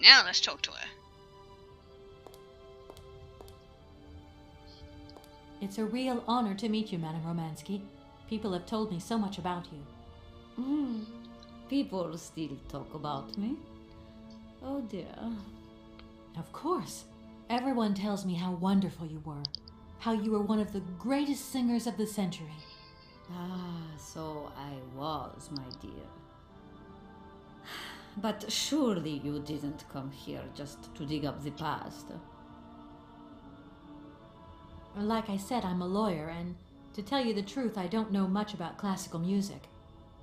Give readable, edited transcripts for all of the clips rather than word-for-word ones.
now let's talk to her. It's a real honor to meet you, Madame Romansky. People have told me so much about you. People still talk about me? Oh dear. Of course. Everyone tells me how wonderful you were. How you were one of the greatest singers of the century. Ah, so I was, my dear. But surely you didn't come here just to dig up the past. Like I said, I'm a lawyer, and to tell you the truth, I don't know much about classical music.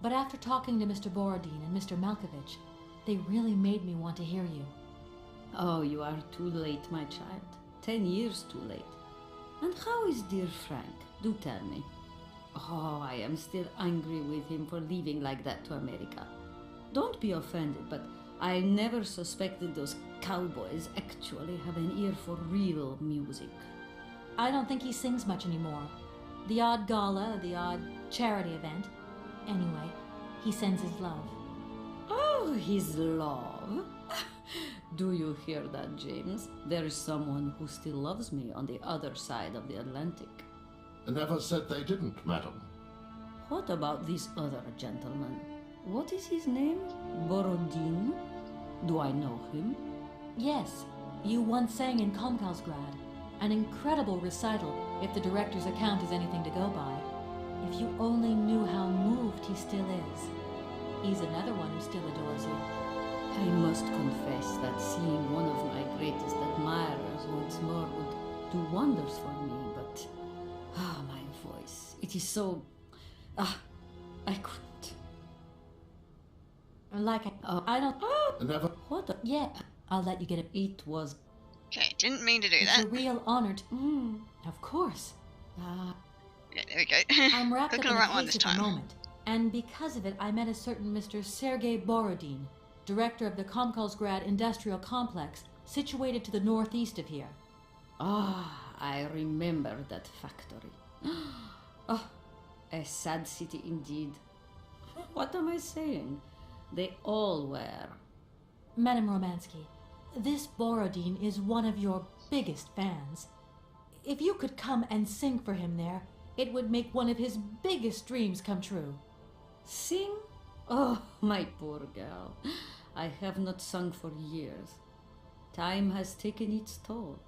But after talking to Mr. Borodin and Mr. Malkovich, they really made me want to hear you. Oh, you are too late, my child. 10 years too late. And how is dear Frank? Do tell me. Oh, I am still angry with him for leaving like that to America. Don't be offended, but I never suspected those cowboys actually have an ear for real music. I don't think he sings much anymore. The odd gala, the odd charity event. Anyway, he sends his love. Oh, his love? Do you hear that, James? There is someone who still loves me on the other side of the Atlantic. Never said they didn't, madam. What about this other gentleman? What is his name? Borodin? Do I know him? Yes, you once sang in Komkalsgrad. An incredible recital, if the director's account is anything to go by. If you only knew how moved he still is. He's another one who still adores you. I must confess that seeing one of my greatest admirers once more would do wonders for me, but... my voice. It is so... I couldn't. Like I don't... Never... What? Yeah, I'll let you get it. It was... Okay, didn't mean to do It's that. a real honor to... Of course. Yeah, there we go. I'm wrapped up Clicking in the the right one case this at the time. moment. And because of it, I met a certain Mr. Sergei Borodin, director of the Komkalsgrad Industrial Complex, situated to the northeast of here. I remember that factory. A sad city indeed. What am I saying? They all were. Madame Romansky, this Borodin is one of your biggest fans. If you could come and sing for him there, it would make one of his biggest dreams come true. Sing? Oh, my poor girl. I have not sung for years. Time has taken its toll.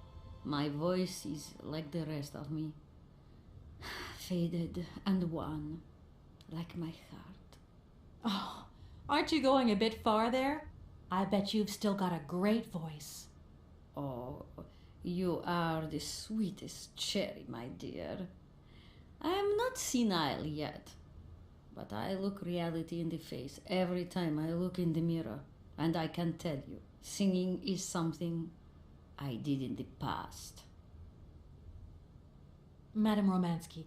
My voice is like the rest of me. Faded and wan, like my heart. Oh, aren't you going a bit far there? I bet you've still got a great voice. Oh, you are the sweetest cherry, my dear. I am not senile yet, but I look reality in the face every time I look in the mirror, and I can tell you, singing is something I did in the past. Madame Romansky,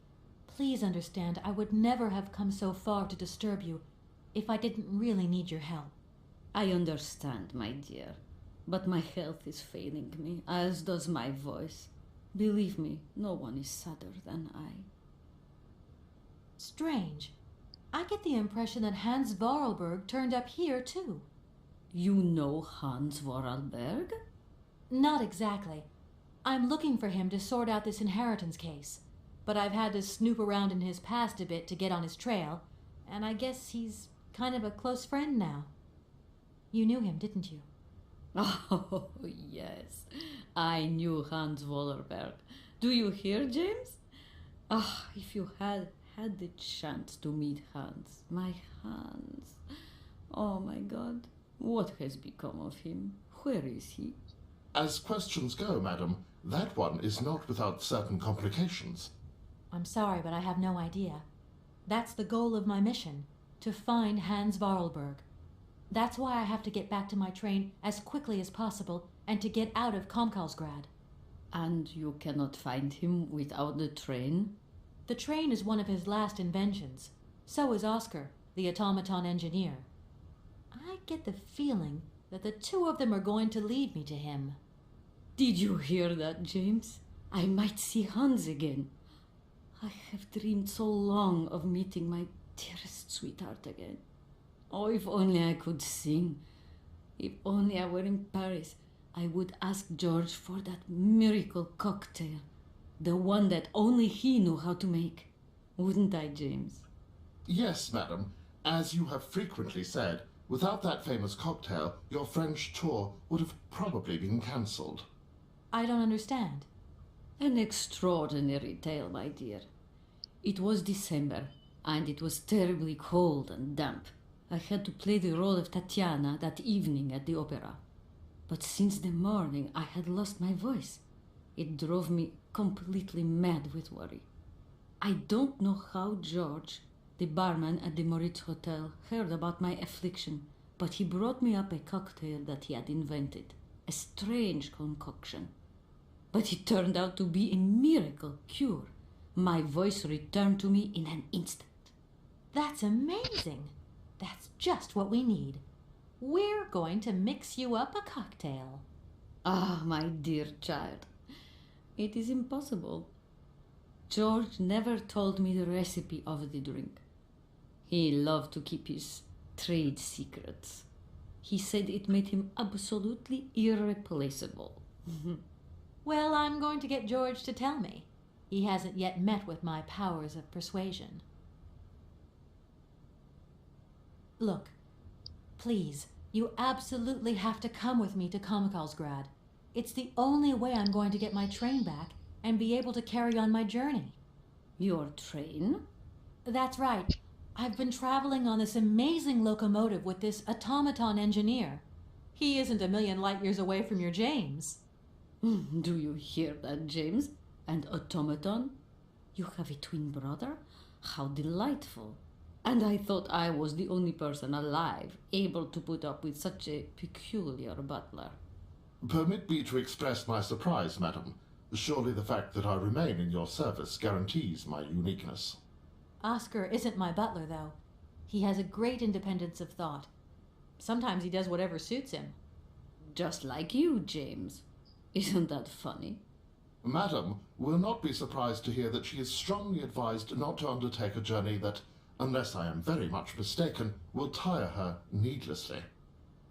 please understand I would never have come so far to disturb you if I didn't really need your help. I understand, my dear, but my health is failing me, as does my voice. Believe me, no one is sadder than I. Strange. I get the impression that Hans Vorarlberg turned up here, too. You know Hans Vorarlberg? Not exactly. I'm looking for him to sort out this inheritance case. But I've had to snoop around in his past a bit to get on his trail, and I guess he's kind of a close friend now. You knew him, didn't you? Oh, yes. I knew Hans Vorarlberg. Do you hear, James? If you had the chance to meet Hans. My Hans. Oh, my God. What has become of him? Where is he? As questions go, madam, that one is not without certain complications. I'm sorry, but I have no idea. That's the goal of my mission, to find Hans Vorarlberg. That's why I have to get back to my train as quickly as possible and to get out of Komkalsgrad. And you cannot find him without the train? The train is one of his last inventions. So is Oscar, the automaton engineer. I get the feeling that the two of them are going to lead me to him. Did you hear that, James? I might see Hans again. I have dreamed so long of meeting my dearest sweetheart again. Oh, if only I could sing. If only I were in Paris, I would ask George for that miracle cocktail. The one that only he knew how to make. Wouldn't I, James? Yes, madam. As you have frequently said, without that famous cocktail, your French tour would have probably been cancelled. I don't understand. An extraordinary tale, my dear. It was December, and it was terribly cold and damp. I had to play the role of Tatiana that evening at the opera. But since the morning I had lost my voice. It drove me completely mad with worry. I don't know how George, the barman at the Moritz Hotel, heard about my affliction, but he brought me up a cocktail that he had invented. A strange concoction. But it turned out to be a miracle cure. My voice returned to me in an instant. That's amazing. That's just what we need. We're going to mix you up a cocktail. Ah, my dear child, it is impossible. George never told me the recipe of the drink. He loved to keep his trade secrets. He said it made him absolutely irreplaceable. Well, I'm going to get George to tell me. He hasn't yet met with my powers of persuasion. Look, please, you absolutely have to come with me to Kamikalsgrad. It's the only way I'm going to get my train back and be able to carry on my journey. Your train? That's right. I've been traveling on this amazing locomotive with this automaton engineer. He isn't a million light years away from your James. Do you hear that, James? And automaton? You have a twin brother? How delightful. And I thought I was the only person alive able to put up with such a peculiar butler. Permit me to express my surprise, madam. Surely the fact that I remain in your service guarantees my uniqueness. Oscar isn't my butler, though. He has a great independence of thought. Sometimes he does whatever suits him. Just like you, James. Isn't that funny? Madam will not be surprised to hear that she is strongly advised not to undertake a journey that, unless I am very much mistaken, will tire her needlessly.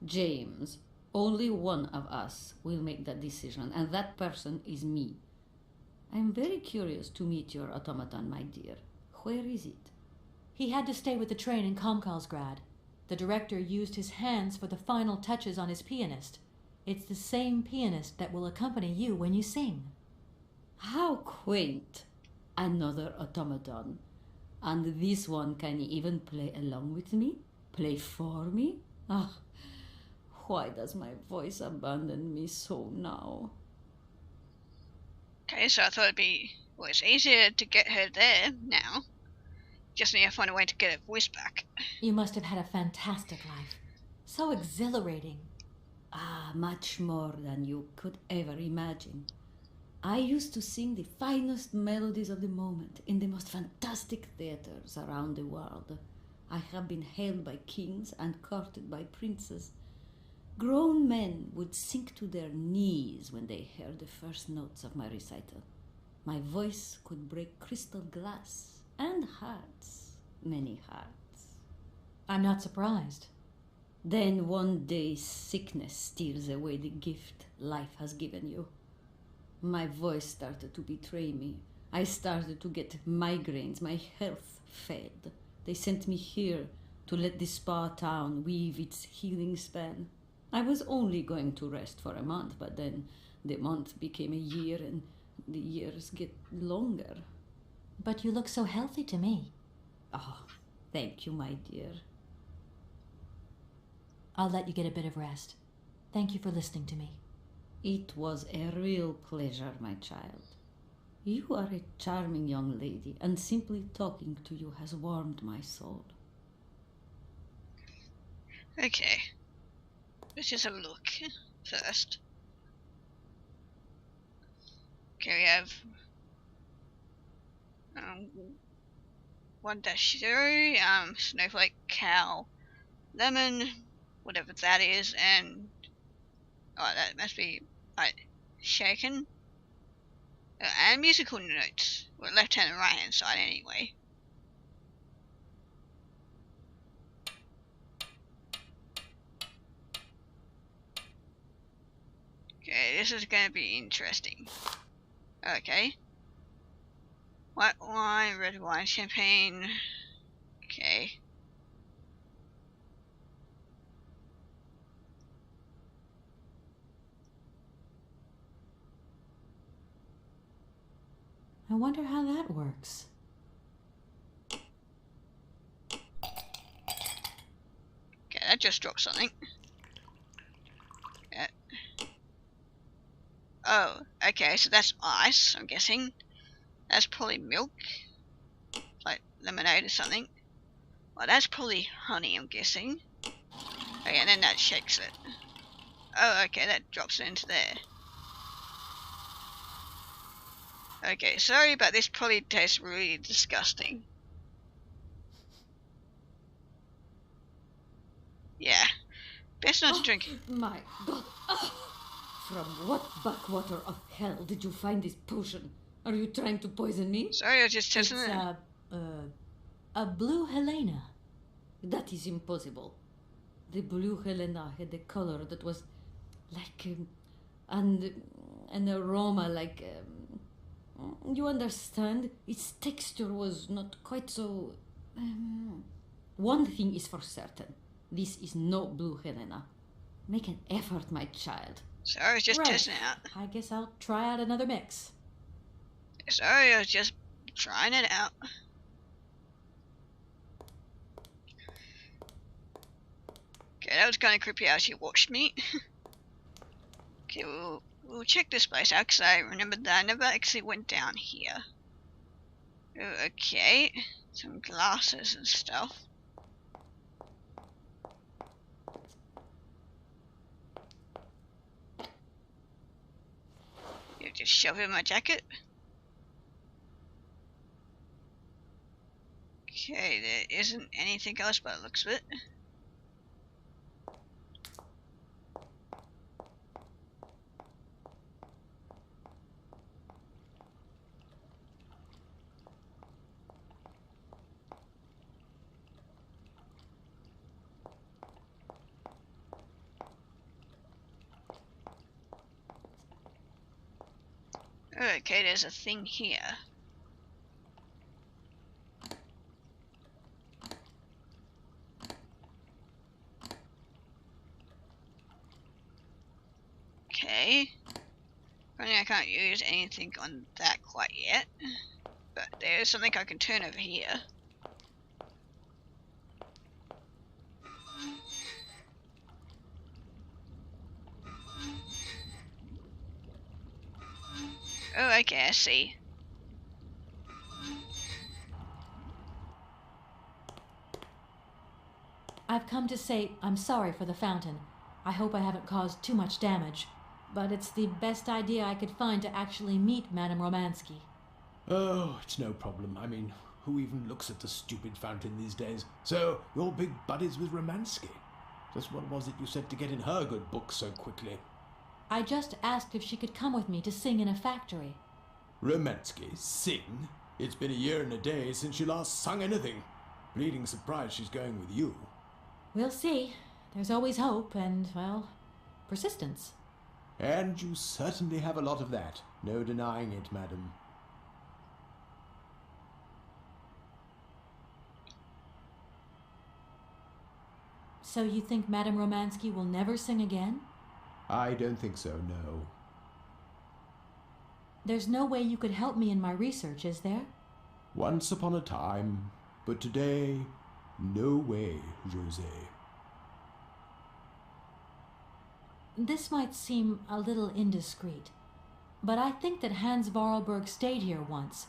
James, only one of us will make that decision, and that person is me. I'm very curious to meet your automaton, my dear. Where is it? He had to stay with the train in Kamikalsgrad. The director used his hands for the final touches on his pianist. It's the same pianist that will accompany you when you sing. How quaint! Another automaton. And this one can even play along with me? Play for me? Ah, why does my voice abandon me so now? Okay, so I thought it's easier to get her there now. Just need to find a way to get her voice back. You must have had a fantastic life. So exhilarating. Ah, much more than you could ever imagine. I used to sing the finest melodies of the moment in the most fantastic theaters around the world. I have been hailed by kings and courted by princes. Grown men would sink to their knees when they heard the first notes of my recital. My voice could break crystal glass and hearts, many hearts. I'm not surprised. Then one day sickness steals away the gift life has given you. My voice started to betray me. I started to get migraines. My health failed. They sent me here to let the spa town weave its healing spell. I was only going to rest for a month, but then the month became a year and the years get longer. But you look so healthy to me. Oh, thank you, my dear. I'll let you get a bit of rest. Thank you for listening to me. It was a real pleasure, my child. You are a charming young lady, and simply talking to you has warmed my soul. Okay. Let's just have a look first. Okay, we have 1-0, Snowflake, Cow, Lemon, whatever that is, and that must be Shaken. And musical notes. Well, left hand and right hand side anyway. Okay, this is going to be interesting. Okay. White wine, red wine, champagne. Okay. I wonder how that works. Okay, that just dropped something. Yeah. Oh, okay, so that's ice, I'm guessing. That's probably milk. Like lemonade or something. Well, that's probably honey, I'm guessing. Okay, and then that shakes it. Oh, okay, that drops it into there. Okay, sorry, but this probably tastes really disgusting. Yeah, best not to drink. My God. From what backwater of hell did you find this potion? Are you trying to poison me? Sorry, I was just It's testing it. a blue Helena. That is impossible. The blue Helena had a color that was like an aroma like you understand? Its texture was not quite so. One thing is for certain: this is no blue Helena. Make an effort, my child. Sorry, I was just Right. testing it out. I guess I'll try out another mix. Sorry, I was just trying it out. Okay, that was kind of creepy how she watched me. Okay, we'll check this place out because I remember that I never actually went down here. Oh, okay, some glasses and stuff. You just shove it in my jacket. Okay, there isn't anything else by the looks of it. Okay, there's a thing here. Okay. Apparently I can't use anything on that quite yet. But there's something I can turn over here. Oh, okay, I see. I've come to say I'm sorry for the fountain. I hope I haven't caused too much damage. But it's the best idea I could find to actually meet Madame Romansky. Oh, it's no problem. I mean, who even looks at the stupid fountain these days? So, you're big buddies with Romansky. Just what was it you said to get in her good book so quickly? I just asked if she could come with me to sing in a factory. Romansky? Sing? It's been a year and a day since she last sung anything. Bleeding surprised she's going with you. We'll see. There's always hope and, well, persistence. And you certainly have a lot of that. No denying it, madam. So you think Madame Romansky will never sing again? I don't think so, no. There's no way you could help me in my research, is there? Once upon a time, but today, no way, José. This might seem a little indiscreet, but I think that Hans Varlberg stayed here once,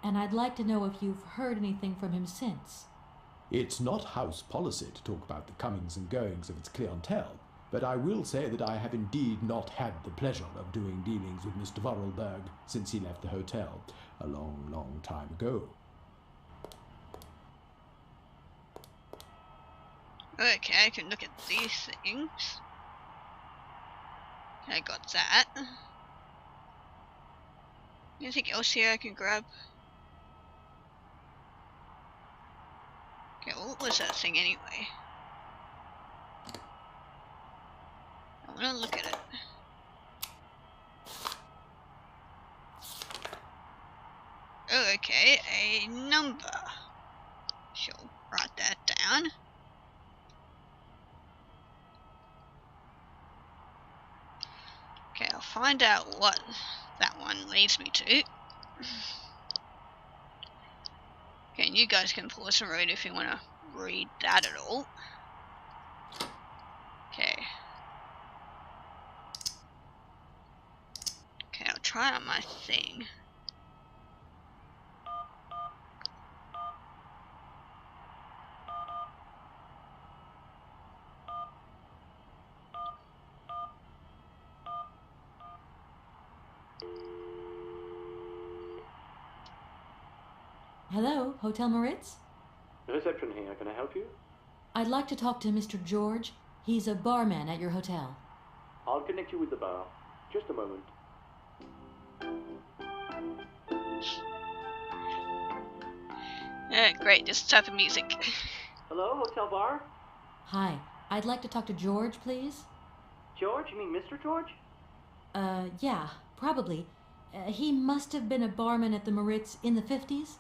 and I'd like to know if you've heard anything from him since. It's not house policy to talk about the comings and goings of its clientele, but I will say that I have indeed not had the pleasure of doing dealings with Mr. Vorarlberg since he left the hotel a long, long time ago. Okay, I can look at these things. I got that. Anything else here I can grab? Okay, what was that thing anyway? I wanna look at it. Oh, okay, a number. She'll write that down. Okay, I'll find out what that one leads me to. Okay, and you guys can pause the road if you want to read that at all. Okay. Okay, I'll try on my thing. Hello, Hotel Moritz? Reception here. Can I help you? I'd like to talk to Mr. George. He's a barman at your hotel. I'll connect you with the bar. Just a moment. Great, this type of music. Hello, hotel bar? Hi, I'd like to talk to George, please. George? You mean Mr. George? Yeah, probably. He must have been a barman at the Moritz in the 50s.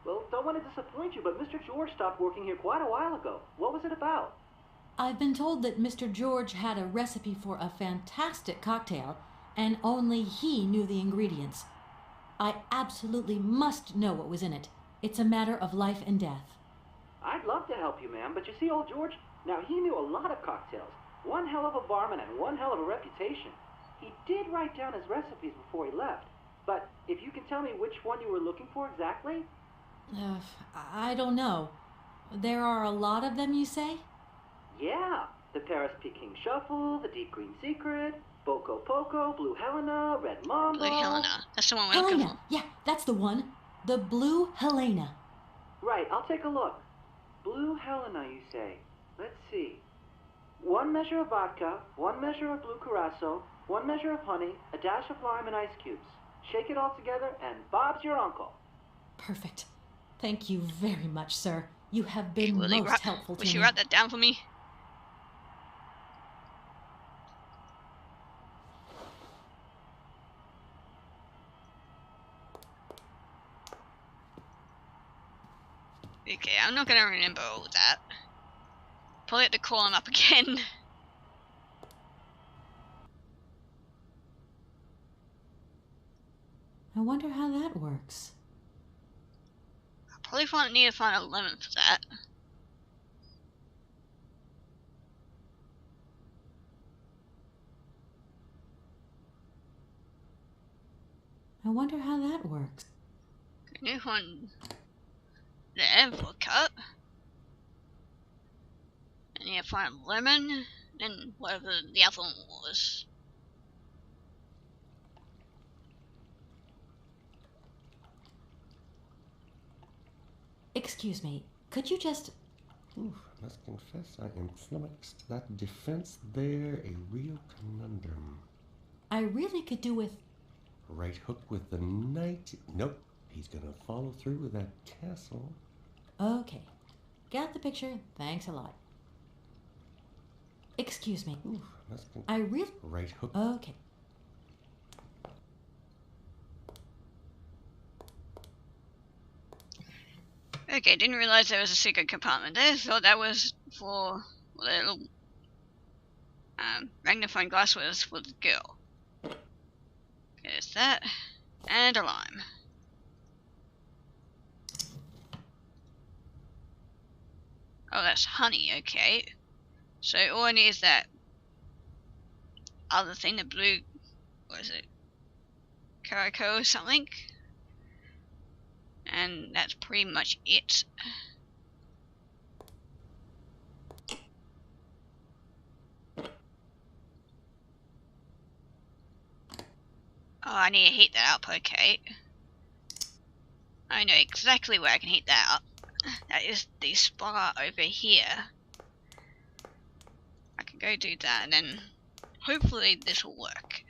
Well, don't want to disappoint you, but Mr. George stopped working here quite a while ago. What was it about? I've been told that Mr. George had a recipe for a fantastic cocktail, and only he knew the ingredients. I absolutely must know what was in it. It's a matter of life and death. I'd love to help you, ma'am, but you see, old George, now he knew a lot of cocktails. One hell of a barman and one hell of a reputation. He did write down his recipes before he left. But if you can tell me which one you were looking for exactly? I don't know. There are a lot of them, you say? Yeah, the Paris Peking Shuffle, the Deep Green Secret, Boco Poco, Blue Helena, Red Mambo. Blue Helena. That's the one we're looking for. Helena! Yeah, that's the one. The Blue Helena. Right, I'll take a look. Blue Helena, you say? Let's see. 1 measure of vodka, 1 measure of blue curacao, 1 measure of honey, a dash of lime and ice cubes. Shake it all together, and Bob's your uncle. Perfect. Thank you very much, sir. You have been Will most helpful to Will you me. write that down for me? Okay, I'm not gonna remember all of that. Probably have to call him up again. I wonder how that works. I'll probably need to find a lemon for that. I wonder how that works. New one there for a cut. And you find a lemon, and whatever the other one was. Excuse me, could you just... Oof, I must confess I am flummoxed. That defense there, a real conundrum. I really could do with... Right hook with the knight. Nope, he's gonna follow through with that castle. Okay. Got the picture. Thanks a lot. Excuse me. Oof, I must I really... Right hook. Okay. Okay, didn't realize there was a secret compartment there. Thought that was for the little magnifying glass was for the girl. Okay, there's that. And a lime. Oh, that's honey, okay. So all I need is that other thing, the blue, what is it? Caraco or something? And that's pretty much it. Oh, I need to heat that up, okay. I know exactly where I can heat that up. That is the spot over here. I can go do that and then hopefully this will work.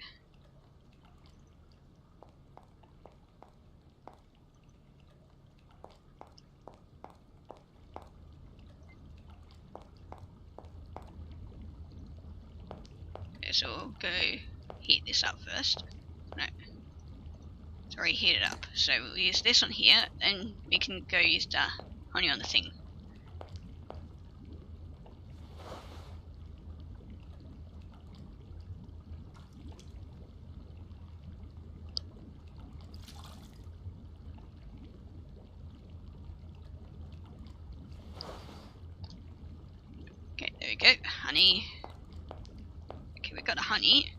Okay, so we'll go heat this up first. No. So reheat it up. So we'll use this on here, and we can go use the honey on the thing. Okay, there we go. Honey. Okay, we got a honey.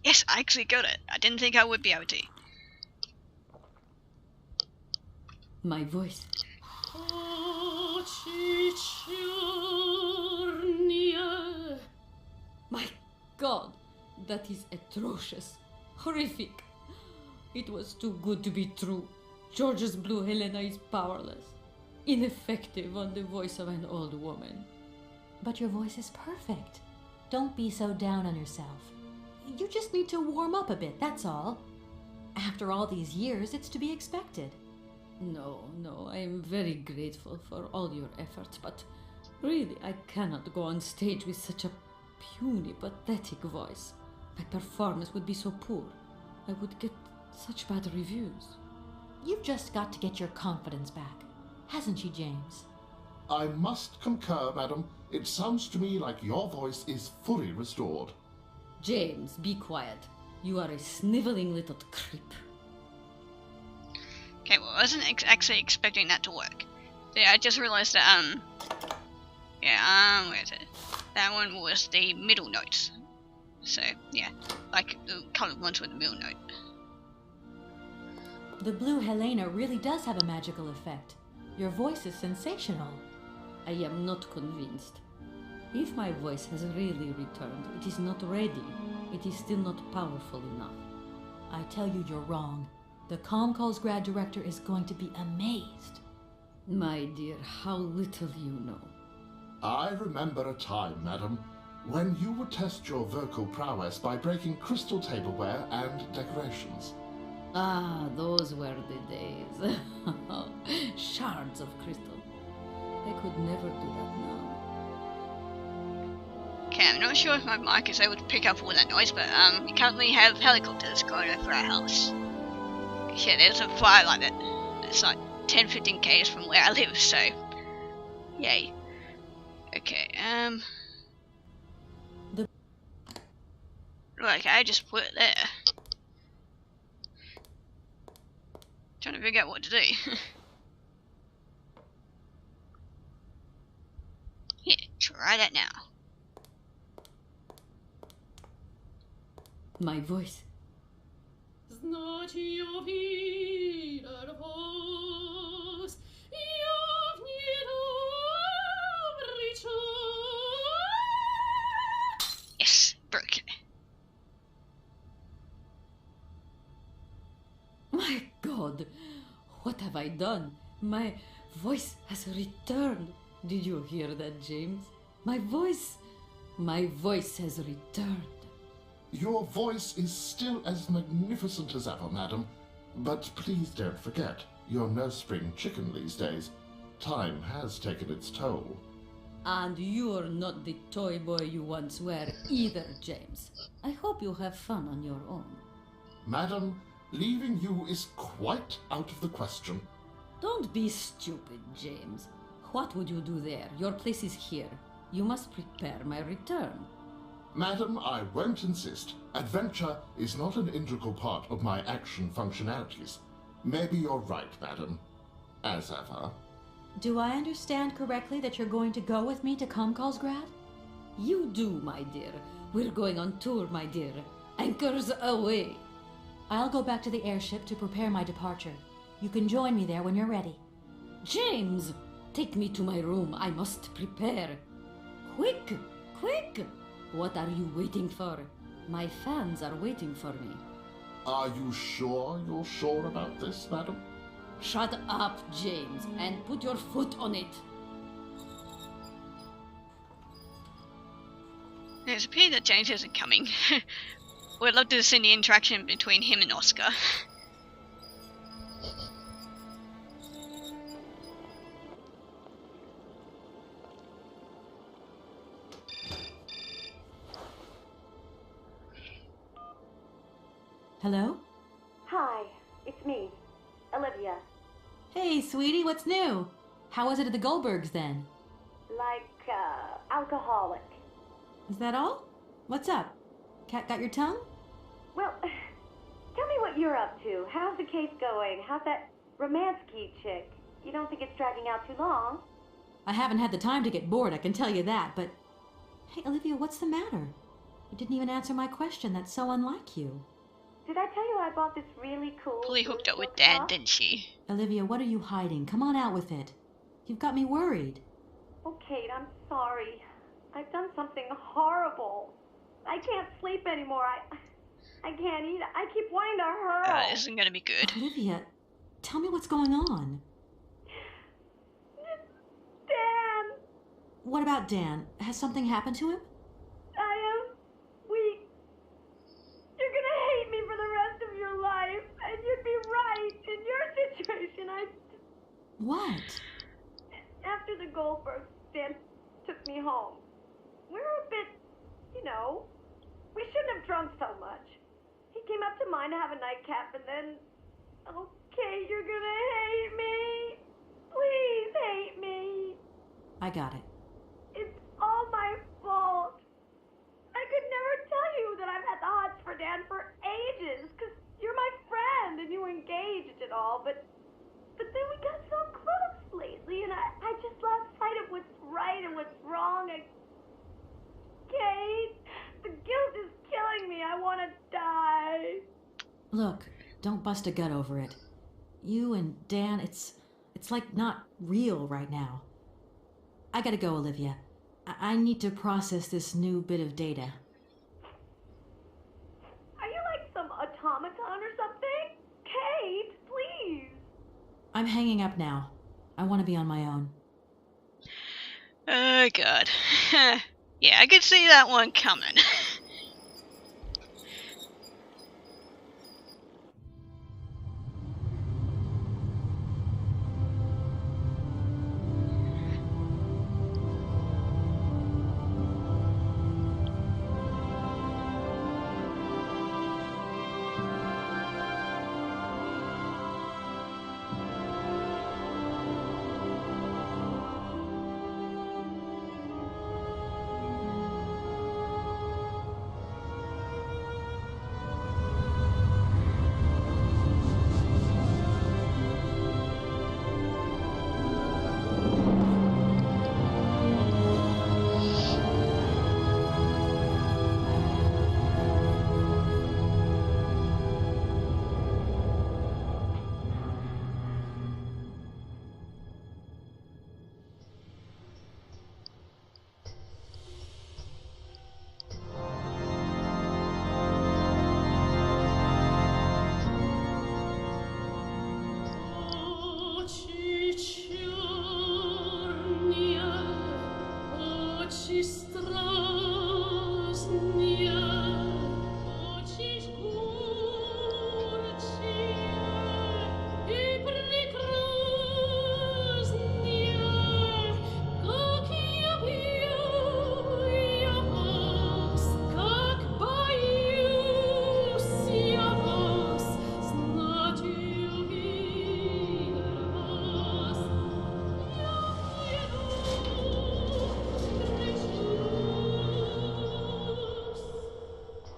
Yes, I actually got it. I didn't think I would be able to. My voice. My God, that is atrocious. Horrific. It was too good to be true. George's Blue Helena is powerless. Ineffective on the voice of an old woman. But your voice is perfect. Don't be so down on yourself. You just need to warm up a bit, that's all. After all these years, it's to be expected. No, I am very grateful for all your efforts, but really, I cannot go on stage with such a puny, pathetic voice. My performance would be so poor. I would get such bad reviews. You've just got to get your confidence back. Hasn't she, James? I must concur, madam. It sounds to me like your voice is fully restored. James, be quiet. You are a sniveling little creep. Okay, well, I wasn't actually expecting that to work. Yeah, I just realized that, where is it? That one was the middle notes. So, yeah, like the colored ones with the middle note. The Blue Helena really does have a magical effect. Your voice is sensational. I am not convinced. If my voice has really returned, it is not ready. It is still not powerful enough. I tell you, you're wrong. The ComCall's grad director is going to be amazed. My dear, how little you know. I remember a time, madam, when you would test your vocal prowess by breaking crystal tableware and decorations. Ah, those were the days. Shards of crystal. I could never do that now. Okay, I'm not sure if my mic is able to pick up all that noise, but we currently have helicopters going over our house. Yeah, there's a fire like that. It's like 10-15 k's from where I live, so yay. Okay, right, okay, I just put it there. Trying to figure out what to do. Yeah, try that now. My voice. Yes, broke it. My God, what have I done? My voice has returned. Did you hear that, James? My voice has returned. Your voice is still as magnificent as ever, madam. But please don't forget, you're no spring chicken these days. Time has taken its toll. And you're not the toy boy you once were either, James. I hope you have fun on your own. Madam, leaving you is quite out of the question. Don't be stupid, James. What would you do there? Your place is here. You must prepare my return. Madam, I won't insist. Adventure is not an integral part of my action functionalities. Maybe you're right, madam. As ever. Do I understand correctly that you're going to go with me to ComCall's grad? You do, my dear. We're going on tour, my dear. Anchors away. I'll go back to the airship to prepare my departure. You can join me there when you're ready. James, take me to my room. I must prepare. Quick, quick! What are you waiting for? My fans are waiting for me. Are you sure you're sure about this, madam? Shut up, James, and put your foot on it. It's a pity that James isn't coming. We'd love to see the interaction between him and Oscar. Hello? Hi, it's me, Olivia. Hey, sweetie, what's new? How was it at the Goldbergs then? Like, alcoholic. Is that all? What's up? Cat got your tongue? Well, tell me what you're up to. How's the case going? How's that Romansky chick? You don't think it's dragging out too long? I haven't had the time to get bored, I can tell you that, but... Hey, Olivia, what's the matter? You didn't even answer my question. That's so unlike you. Did I tell you I bought this really cool... Fully hooked up with silk Dan, top? didn't she? Olivia, what are you hiding? Come on out with it. You've got me worried. Oh, Kate, I'm sorry. I've done something horrible. I can't sleep anymore. I can't eat. I keep wanting to hurl. This isn't gonna be good. Olivia, tell me what's going on. Dan, What about Dan? Has something happened to him? I am weak. You're gonna hate me for the rest of your life, and you'd be right. In your situation, What? after the Goldbergs, Dan took me home. We were a bit, we shouldn't have drunk so much. He came up to mine to have a nightcap, and then, okay, you're gonna hate me. Please hate me. I got it. It's all my fault. I could never tell you that I've had the hots for Dan for ages, because you're my friend and you engaged and all, but then we got so close lately, and I just lost sight of what's right and what's wrong. Kate, the guilt is killing me. I want to die. Look, don't bust a gut over it. You and Dan, it's like not real right now. I gotta go, Olivia. I need to process this new bit of data. Are you like some automaton or something? Kate, please. I'm hanging up now. I want to be on my own. Oh god. Yeah, I could see that one coming.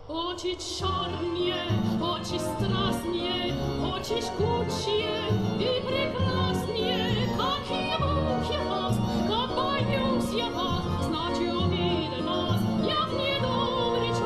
Chodzić czarnie, chodzić strasznie, chodzić гучье и прекраснее, как я вас, как боюсь я вас, знать увидел вас, я в недобрый час.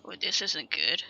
Oh, this isn't good.